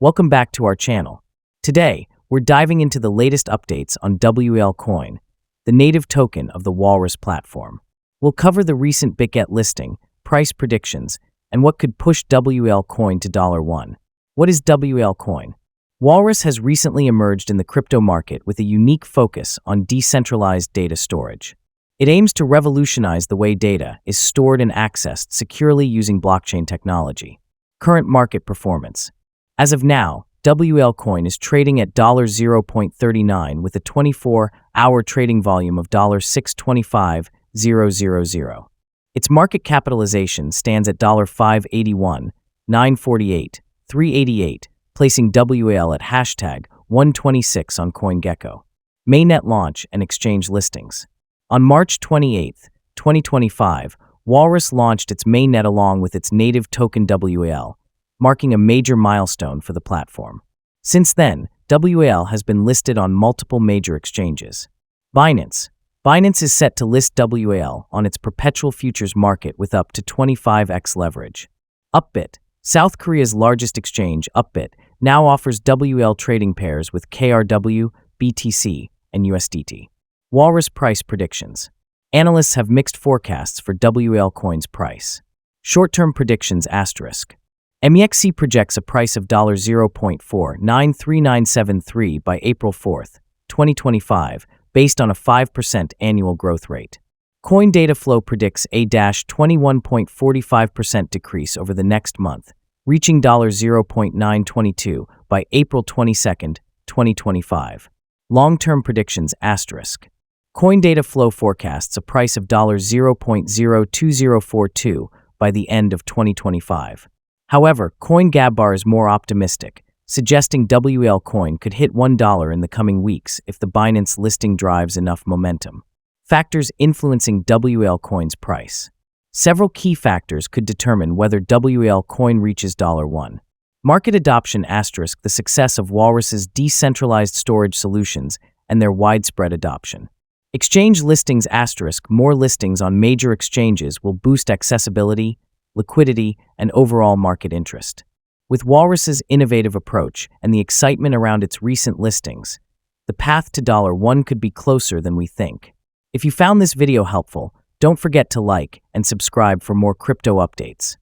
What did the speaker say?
Welcome back to our channel. Today, we're diving into the latest updates on WAL Coin, the native token of the Walrus platform. We'll cover the recent Bitget listing, price predictions, and what could push WAL Coin to $1. What is WAL Coin? Walrus has recently emerged in the crypto market with a unique focus on decentralized data storage. It aims to revolutionize the way data is stored and accessed securely using blockchain technology. Current market performance. As of now, WAL Coin is trading at $0.39 with a 24-hour trading volume of $625,000. Its market capitalization stands at $581,948,388, placing WAL at #126 on CoinGecko. Mainnet launch and exchange listings. On March 28, 2025, Walrus launched its mainnet along with its native token WAL, marking a major milestone for the platform. Since then, WAL has been listed on multiple major exchanges. Binance. Binance is set to list WAL on its perpetual futures market with up to 25x leverage. Upbit. South Korea's largest exchange, Upbit, now offers WAL trading pairs with KRW, BTC, and USDT. Walrus price predictions. Analysts have mixed forecasts for WAL Coin's price. Short-term predictions asterisk. MEXC projects a price of $0.493973 by April 4, 2025, based on a 5% annual growth rate. Coin data flow predicts a 21.45% decrease over the next month, reaching $0.922 by April 22, 2025. Long-term predictions asterisk. Coin data flow forecasts a price of $0.02042 by the end of 2025. However, CoinGabbar is more optimistic, suggesting WAL Coin could hit $1 in the coming weeks if the Binance listing drives enough momentum. Factors influencing WAL Coin's price. Several key factors could determine whether WAL Coin reaches $1. Market adoption asterisk the success of Walrus's decentralized storage solutions and their widespread adoption. Exchange listings asterisk more listings on major exchanges will boost accessibility, liquidity, and overall market interest. With Walrus's innovative approach and the excitement around its recent listings, the path to $1 could be closer than we think. If you found this video helpful, don't forget to like and subscribe for more crypto updates.